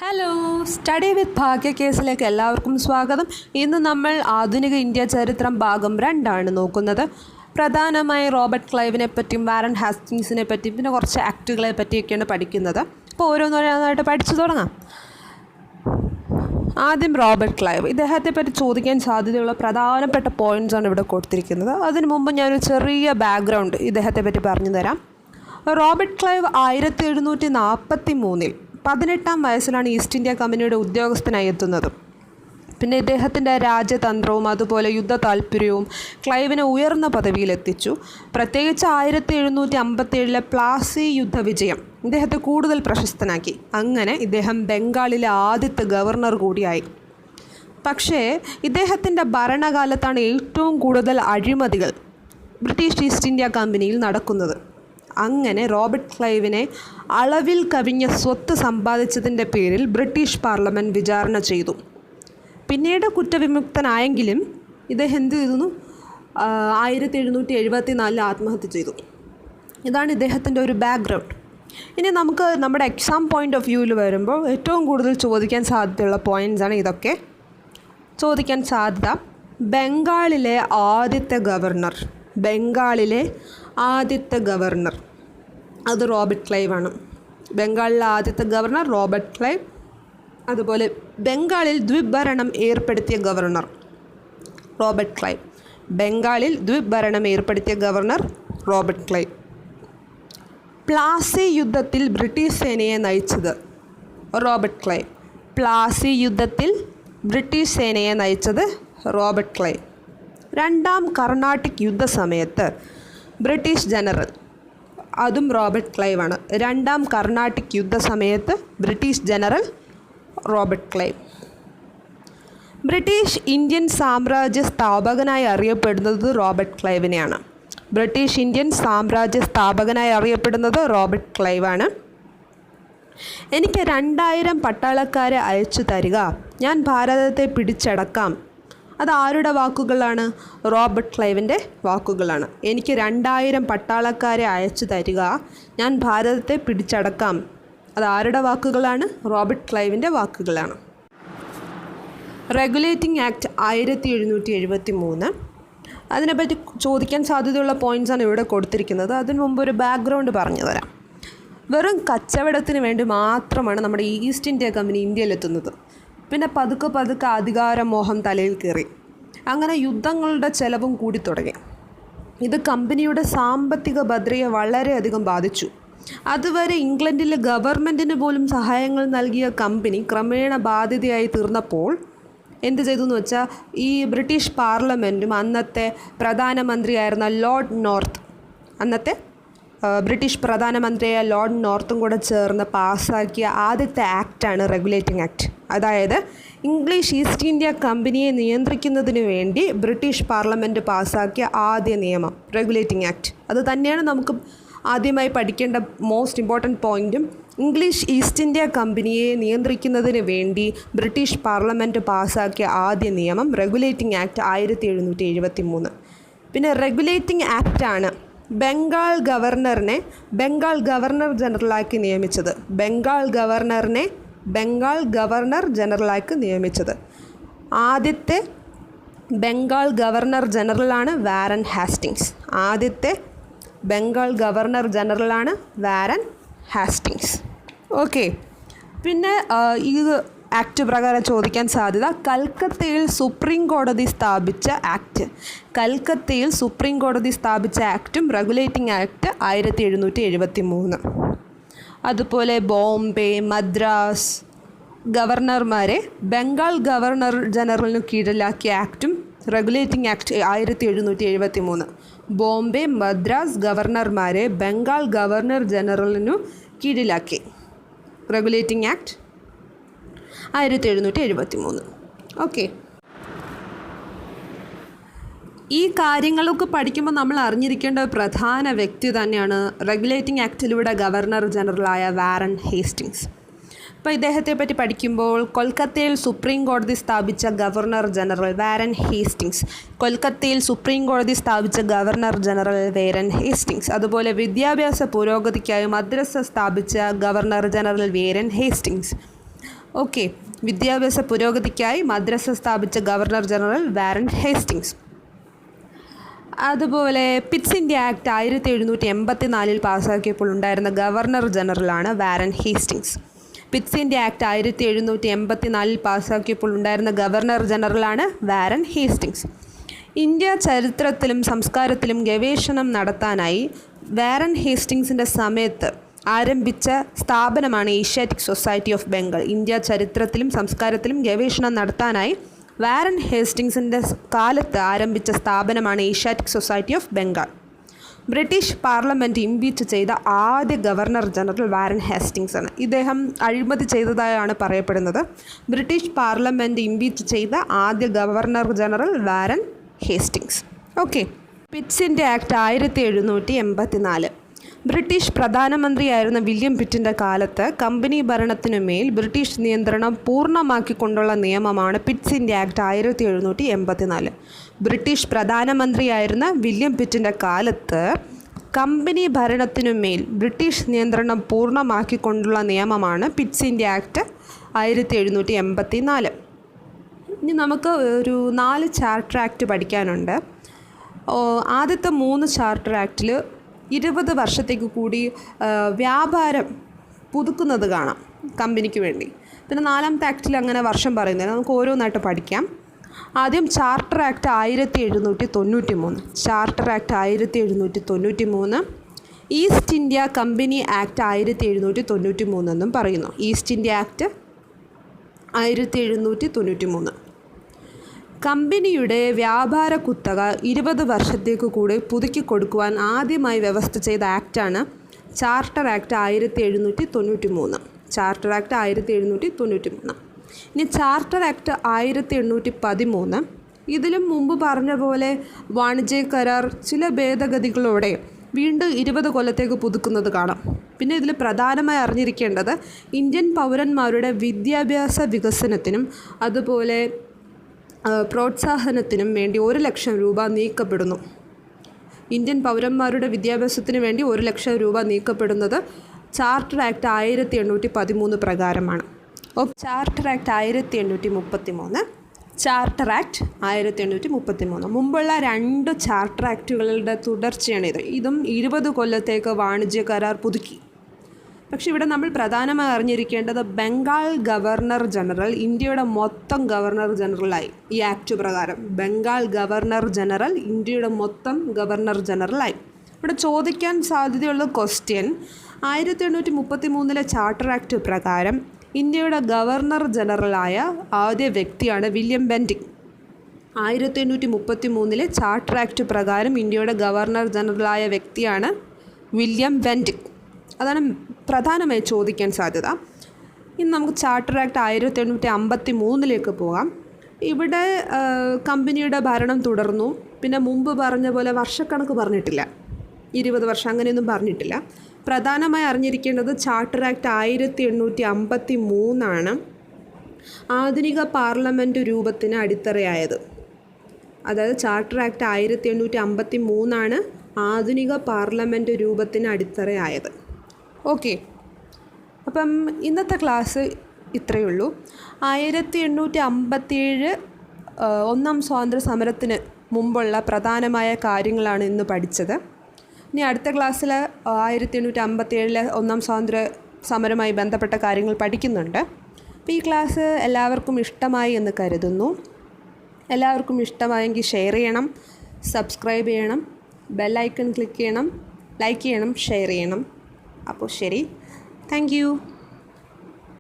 Hello, study വിത്ത് ഭാഗ്യ കേസിലേക്ക് എല്ലാവർക്കും സ്വാഗതം. ഇന്ന് നമ്മൾ ആധുനിക ഇന്ത്യ ചരിത്രം ഭാഗം 2 നോക്കുന്നത്. പ്രധാനമായി റോബർട്ട് ക്ലൈവിനെ പറ്റിയും വാരൻ ഹാസ്റ്റിങ്സിനെ പറ്റിയും പിന്നെ കുറച്ച് ആക്റ്റുകളെ പറ്റിയൊക്കെയാണ് പഠിക്കുന്നത്. അപ്പോൾ ഓരോന്നോരോന്നായിട്ട് പഠിച്ചു തുടങ്ങാം. ആദ്യം റോബർട്ട് ക്ലൈവ്. ഇദ്ദേഹത്തെ പറ്റി ചോദിക്കാൻ സാധ്യതയുള്ള പ്രധാനപ്പെട്ട പോയിൻറ്റ്സാണ് ഇവിടെ കൊടുത്തിരിക്കുന്നത്. അതിനു മുമ്പ് ഞാനൊരു ചെറിയ ബാക്ക്ഗ്രൗണ്ട് ഇദ്ദേഹത്തെ പറ്റി പറഞ്ഞു തരാം. റോബർട്ട് ക്ലൈവ് 1743 18-ാം വയസ്സിലാണ് ഈസ്റ്റ് ഇന്ത്യ കമ്പനിയുടെ ഉദ്യോഗസ്ഥനായി എത്തുന്നത്. പിന്നെ ഇദ്ദേഹത്തിൻ്റെ രാജ്യതന്ത്രവും അതുപോലെ യുദ്ധ താല്പര്യവും ക്ലൈവിനെ ഉയർന്ന പദവിയിലെത്തിച്ചു. പ്രത്യേകിച്ച് 1757 പ്ലാസി യുദ്ധവിജയം ഇദ്ദേഹത്തെ കൂടുതൽ പ്രശസ്തനാക്കി. അങ്ങനെ ഇദ്ദേഹം ബംഗാളിലെ ആദ്യത്തെ ഗവർണർ കൂടിയായി. പക്ഷേ ഇദ്ദേഹത്തിൻ്റെ ഭരണകാലത്താണ് ഏറ്റവും കൂടുതൽ അഴിമതികൾ ബ്രിട്ടീഷ് ഈസ്റ്റ് ഇന്ത്യ കമ്പനിയിൽ നടക്കുന്നത്. അങ്ങനെ റോബർട്ട് ക്ലൈവിനെ അളവിൽ കവിഞ്ഞ സ്വത്ത് സമ്പാദിച്ചതിൻ്റെ പേരിൽ ബ്രിട്ടീഷ് പാർലമെൻറ്റ് വിചാരണ ചെയ്തു. പിന്നീട് കുറ്റവിമുക്തനായെങ്കിലും ഇദ്ദേഹം എന്ത് ചെയ്തു? 1774 ആത്മഹത്യ ചെയ്തു. ഇതാണ് ഇദ്ദേഹത്തിൻ്റെ ഒരു ബാക്ക്ഗ്രൗണ്ട്. ഇനി നമുക്ക് നമ്മുടെ എക്സാം പോയിൻ്റ് ഓഫ് വ്യൂവിൽ വരുമ്പോൾ ഏറ്റവും കൂടുതൽ ചോദിക്കാൻ സാധ്യതയുള്ള പോയിൻറ്റ്സാണ് ഇതൊക്കെ. ചോദിക്കാൻ സാധ്യത ബംഗാളിലെ ആദ്യത്തെ ഗവർണർ അത് റോബർട്ട് ക്ലൈവ് ആണ്. ബംഗാളിലെ ആദ്യത്തെ ഗവർണർ റോബർട്ട് ക്ലൈവ്. അതുപോലെ ബംഗാളിൽ ദ്വിഭരണം ഏർപ്പെടുത്തിയ ഗവർണർ റോബർട്ട് ക്ലൈവ്. ബംഗാളിൽ ദ്വിഭരണം ഏർപ്പെടുത്തിയ ഗവർണർ റോബർട്ട് ക്ലൈവ്. പ്ലാസി യുദ്ധത്തിൽ ബ്രിട്ടീഷ് സേനയെ നയിച്ചത് റോബർട്ട് ക്ലൈവ്. പ്ലാസി യുദ്ധത്തിൽ ബ്രിട്ടീഷ് സേനയെ നയിച്ചത് റോബർട്ട് ക്ലൈവ്. 2-ാം കർണാട്ടിക് യുദ്ധസമയത്ത് ബ്രിട്ടീഷ് ജനറൽ, അതും റോബർട്ട് ക്ലൈവ് ആണ്. 2-ാം കർണാട്ടിക് യുദ്ധസമയത്ത് British general Robert Clive. British Indian സാമ്രാജ്യ സ്ഥാപകനായി അറിയപ്പെടുന്നത് റോബർട്ട് ക്ലൈവിനെയാണ്. ബ്രിട്ടീഷ് ഇന്ത്യൻ സാമ്രാജ്യ സ്ഥാപകനായി അറിയപ്പെടുന്നത് റോബർട്ട് ക്ലൈവ് ആണ്. എനിക്ക് 2000 പട്ടാളക്കാരെ അയച്ചു തരിക, ഞാൻ ഭാരതത്തെ പിടിച്ചടക്കാം. അത് ആരുടെ വാക്കുകളാണ്? റോബർട്ട് ക്ലൈവിൻ്റെ വാക്കുകളാണ്. എനിക്ക് 2000 പട്ടാളക്കാരെ അയച്ചു തരിക, ഞാൻ ഭാരതത്തെ പിടിച്ചടക്കാം. അത് ആരുടെ വാക്കുകളാണ്? റോബർട്ട് ക്ലൈവിൻ്റെ വാക്കുകളാണ്. Regulating act 1773. അതിനെപ്പറ്റി ചോദിക്കാൻ സാധ്യതയുള്ള പോയിൻറ്റ്സാണ് ഇവിടെ കൊടുത്തിരിക്കുന്നത്. അതിനു മുമ്പ് ഒരു ബാക്ക്ഗ്രൗണ്ട് പറഞ്ഞു തരാം. വെറും കച്ചവടത്തിന് വേണ്ടി മാത്രമാണ് നമ്മുടെ ഈസ്റ്റ് ഇന്ത്യ കമ്പനി ഇന്ത്യയിലെത്തുന്നത്. പിന്നെ പതുക്കെ അധികാരമോഹം തലയിൽ കയറി. അങ്ങനെ യുദ്ധങ്ങളുടെ ചെലവും കൂടി തുടങ്ങി. ഇത് കമ്പനിയുടെ സാമ്പത്തിക ഭദ്രതയെ വളരെയധികം ബാധിച്ചു. അതുവരെ ഇംഗ്ലണ്ടിലെ ഗവൺമെൻറ്റിന് പോലും സഹായങ്ങൾ നൽകിയ കമ്പനി ക്രമേണ ബാധ്യതയായി തീർന്നപ്പോൾ എന്ത് ചെയ്തു എന്ന് വെച്ചാൽ ഈ ബ്രിട്ടീഷ് പാർലമെൻറ്റും അന്നത്തെ പ്രധാനമന്ത്രിയായിരുന്ന ബ്രിട്ടീഷ് പ്രധാനമന്ത്രിയായ ലോർഡ് നോർത്തും കൂടെ ചേർന്ന് പാസ്സാക്കിയ ആദ്യത്തെ ആക്റ്റാണ് റെഗുലേറ്റിംഗ് ആക്ട്. അതായത് ഇംഗ്ലീഷ് ഈസ്റ്റ് ഇന്ത്യ കമ്പനിയെ നിയന്ത്രിക്കുന്നതിന് വേണ്ടി ബ്രിട്ടീഷ് പാർലമെൻറ്റ് പാസ്സാക്കിയ ആദ്യ നിയമം റെഗുലേറ്റിംഗ് ആക്ട്. അത് തന്നെയാണ് നമുക്ക് ആദ്യമായി പഠിക്കേണ്ട മോസ്റ്റ് ഇമ്പോർട്ടൻറ്റ് പോയിൻറ്റും. ഇംഗ്ലീഷ് ഈസ്റ്റ് ഇന്ത്യ കമ്പനിയെ നിയന്ത്രിക്കുന്നതിന് വേണ്ടി ബ്രിട്ടീഷ് പാർലമെൻറ്റ് പാസ്സാക്കിയ ആദ്യ നിയമം റെഗുലേറ്റിംഗ് ആക്ട് 1773. പിന്നെ റെഗുലേറ്റിംഗ് ആക്റ്റാണ് ബംഗാൾ ഗവർണർ ജനറലാക്കി നിയമിച്ചത്. ബംഗാൾ ഗവർണർ ജനറലാക്കി നിയമിച്ചത്. ആദ്യത്തെ ബംഗാൾ ഗവർണർ ജനറലാണ് വാരൻ ഹാസ്റ്റിങ്സ്. ഓക്കെ. പിന്നെ ഈ ആക്ട് പ്രകാരം ചോദിക്കാൻ സാധ്യത കൽക്കത്തയിൽ സുപ്രീം കോടതി സ്ഥാപിച്ച ആക്റ്റും റെഗുലേറ്റിംഗ് ആക്ട് 1773. അതുപോലെ ബോംബെ, മദ്രാസ് ഗവർണർമാരെ ബംഗാൾ ഗവർണർ ജനറലിനു കീഴിലാക്കിയ ആക്റ്റും റെഗുലേറ്റിംഗ് ആക്ട് 1773. ബോംബെ, മദ്രാസ് ഗവർണർമാരെ ബംഗാൾ ഗവർണർ ജനറലിനു കീഴിലാക്കി റെഗുലേറ്റിംഗ് ആക്ട് 1773. ഓക്കെ. ഈ കാര്യങ്ങളൊക്കെ പഠിക്കുമ്പോൾ നമ്മൾ അറിഞ്ഞിരിക്കേണ്ട ഒരു പ്രധാന വ്യക്തി തന്നെയാണ് റെഗുലേറ്റിംഗ് ആക്ടിലൂടെ ഗവർണർ ജനറലായ വാരൻ ഹേസ്റ്റിങ്സ്. അപ്പോൾ ഇദ്ദേഹത്തെ പറ്റി പഠിക്കുമ്പോൾ കൊൽക്കത്തയിൽ സുപ്രീം കോടതി സ്ഥാപിച്ച ഗവർണർ ജനറൽ വാരൻ ഹേസ്റ്റിങ്സ്. അതുപോലെ വിദ്യാഭ്യാസ പുരോഗതിക്കായി മദ്രസ സ്ഥാപിച്ച governor general Warren Hastings. Okay. വിദ്യാഭ്യാസ പുരോഗതിക്കായി മദ്രസ സ്ഥാപിച്ച ഗവർണർ ജനറൽ വാരൻ ഹേസ്റ്റിങ്സ്. അതുപോലെ പിറ്റ്സ് ഇന്ത്യ ആക്ട് 1784 പാസ്സാക്കിയപ്പോൾ ഉണ്ടായിരുന്ന ഗവർണർ ജനറലാണ് Warren Hastings. Pitt's India act 1784 പാസ്സാക്കിയപ്പോൾ ഉണ്ടായിരുന്ന ഗവർണർ ജനറലാണ് വാരൻ ഹേസ്റ്റിങ്സ്. ഇന്ത്യ ചരിത്രത്തിലും സംസ്കാരത്തിലും ഗവേഷണം നടത്താനായി വാരൻ ഹേസ്റ്റിങ്സിൻ്റെ സമയത്ത് ആരംഭിച്ച സ്ഥാപനമാണ് Asiatic society of Bengal. India ചരിത്രത്തിലും സംസ്കാരത്തിലും ഗവേഷണം നടത്താനായി വാരൻ ഹേസ്റ്റിങ്സിൻ്റെ കാലത്ത് ആരംഭിച്ച സ്ഥാപനമാണ് Asiatic society of Bengal. British parliament impeach ചെയ്ത ആദ്യ ഗവർണർ ജനറൽ വാരൻ ഹേസ്റ്റിങ്സ് ആണ്. ഇദ്ദേഹം അഴിമതി ചെയ്തതായാണ് പറയപ്പെടുന്നത്. ബ്രിട്ടീഷ് പാർലമെൻറ്റ് ഇംപീച്ച് ചെയ്ത ആദ്യ governor general Warren Hastings. Okay. Pitt's India act 1784. British പ്രധാനമന്ത്രിയായിരുന്ന വില്യം പിറ്റിൻ്റെ കാലത്ത് കമ്പനി ഭരണത്തിനുമേൽ ബ്രിട്ടീഷ് നിയന്ത്രണം പൂർണ്ണമാക്കിക്കൊണ്ടുള്ള നിയമമാണ് പിറ്റ്സ് ഇന്ത്യ ആക്ട് 1784. ബ്രിട്ടീഷ് പ്രധാനമന്ത്രിയായിരുന്ന വില്യം പിറ്റിൻ്റെ കാലത്ത് കമ്പനി ഭരണത്തിനുമേൽ ബ്രിട്ടീഷ് നിയന്ത്രണം പൂർണ്ണമാക്കിക്കൊണ്ടുള്ള നിയമമാണ് പിറ്റ്സ് ഇന്ത്യ ആക്ട് 1784. ഇനി നമുക്ക് ഒരു 4 ചാർട്ടർ ആക്ട് പഠിക്കാനുണ്ട്. ആദ്യത്തെ 3 ചാർട്ടർ ആക്റ്റിൽ 20 വർഷത്തേക്ക് കൂടി വ്യാപാരം പുതുക്കുന്നത് കാണാം കമ്പനിക്ക് വേണ്ടി. പിന്നെ 4ാമത്തെ ആക്റ്റിൽ അങ്ങനെ വർഷം പറയുന്നില്ല. നമുക്ക് ഓരോന്നായിട്ട് പഠിക്കാം. ആദ്യം charter act 1793. Charter act 1793 east India company act 1793 എന്നും പറയുന്നു. ഈസ്റ്റ് ഇന്ത്യ ആക്ട് 1793 കമ്പനിയുടെ വ്യാപാര കുത്തക 20 വർഷത്തേക്ക് കൂടി പുതുക്കി കൊടുക്കുവാൻ ആദ്യമായി വ്യവസ്ഥ ചെയ്ത ആക്റ്റാണ് ചാർട്ടർ ആക്ട് 1793. Charter act 1793. ഇനി ചാർട്ടർ ആക്ട് 1813. ഇതിലും മുമ്പ് പറഞ്ഞ പോലെ വാണിജ്യ കരാർ ചില ഭേദഗതികളോടെ വീണ്ടും 20 കൊല്ലത്തേക്ക് പുതുക്കുന്നത് കാണാം. പിന്നെ ഇതിൽ പ്രധാനമായി അറിഞ്ഞിരിക്കേണ്ടത് ഇന്ത്യൻ പൗരന്മാരുടെ വിദ്യാഭ്യാസ വികസനത്തിനും അതുപോലെ പ്രോത്സാഹനത്തിനും വേണ്ടി 1 ലക്ഷം രൂപ നീക്കപ്പെടുന്നു. ഇന്ത്യൻ പൗരന്മാരുടെ വിദ്യാഭ്യാസത്തിന് വേണ്ടി 1 ലക്ഷം രൂപ നീക്കപ്പെടുന്നത് ചാർട്ടർ ആക്ട് 1813 പ്രകാരമാണ്. Charter act 1833. ചാർട്ടർ ആക്ട് 1833 മുമ്പുള്ള 2 ചാർട്ടർ ആക്റ്റുകളുടെ തുടർച്ചയാണിത്. ഇതും 20 കൊല്ലത്തേക്ക് വാണിജ്യ കരാർ പുതുക്കി. പക്ഷേ ഇവിടെ നമ്മൾ പ്രധാനമായി അറിഞ്ഞിരിക്കേണ്ടത് ബംഗാൾ ഗവർണർ ജനറൽ ഇന്ത്യയുടെ മൊത്തം ഗവർണർ ജനറലായി. ഈ ആക്ട് പ്രകാരം ബംഗാൾ ഗവർണർ ജനറൽ ഇന്ത്യയുടെ മൊത്തം ഗവർണർ ജനറലായി. ഇവിടെ ചോദിക്കാൻ സാധ്യതയുള്ള ക്വസ്റ്റ്യൻ 1833 ചാർട്ടർ ആക്ട് പ്രകാരം ഇന്ത്യയുടെ ഗവർണർ ജനറലായ ആദ്യ വ്യക്തിയാണ് വില്യം ബെൻറ്റിക്. 1833 ചാർട്ടർ ആക്ട് പ്രകാരം ഇന്ത്യയുടെ ഗവർണർ ജനറലായ വ്യക്തിയാണ് വില്യം ബെൻറ്റിക്. അതാണ് പ്രധാനമായി ചോദിക്കാൻ സാധ്യത. ഇനി നമുക്ക് ചാർട്ടർ ആക്ട് 1853 പോകാം. ഇവിടെ കമ്പനിയുടെ ഭരണം തുടർന്നു. പിന്നെ മുമ്പ് പറഞ്ഞ പോലെ വർഷക്കണക്ക് പറഞ്ഞിട്ടില്ല. 20 വർഷം അങ്ങനെയൊന്നും പറഞ്ഞിട്ടില്ല. പ്രധാനമായി അറിഞ്ഞിരിക്കേണ്ടത് ചാർട്ടർ ആക്ട് 1853 ആധുനിക പാർലമെൻറ്റ് രൂപത്തിന് അടിത്തറയായത്. അതായത് ചാർട്ടർ ആക്ട് 1853 ആധുനിക പാർലമെൻറ്റ് രൂപത്തിന് അടിത്തറയായത്. ഓക്കെ. അപ്പം ഇന്നത്തെ ക്ലാസ് ഇത്രയേ ഉള്ളൂ. 1857 ഒന്നാം സ്വാതന്ത്ര്യ സമരത്തിന് മുമ്പുള്ള പ്രധാനമായ കാര്യങ്ങളാണ് ഇന്ന് പഠിച്ചത്. ഇനി അടുത്ത ക്ലാസ്സിൽ 1857 ഒന്നാം സ്വാതന്ത്ര്യ സമരവുമായി ബന്ധപ്പെട്ട കാര്യങ്ങൾ പഠിക്കുന്നുണ്ട്. അപ്പോൾ ഈ ക്ലാസ് എല്ലാവർക്കും ഇഷ്ടമായി എന്ന് കരുതുന്നു. എല്ലാവർക്കും ഇഷ്ടമായെങ്കിൽ ഷെയർ ചെയ്യണം, സബ്സ്ക്രൈബ് ചെയ്യണം, ബെല്ലൈക്കൺ ക്ലിക്ക് ചെയ്യണം, ലൈക്ക് ചെയ്യണം, ഷെയർ ചെയ്യണം. അപ്പോൾ ശരി, താങ്ക് യു.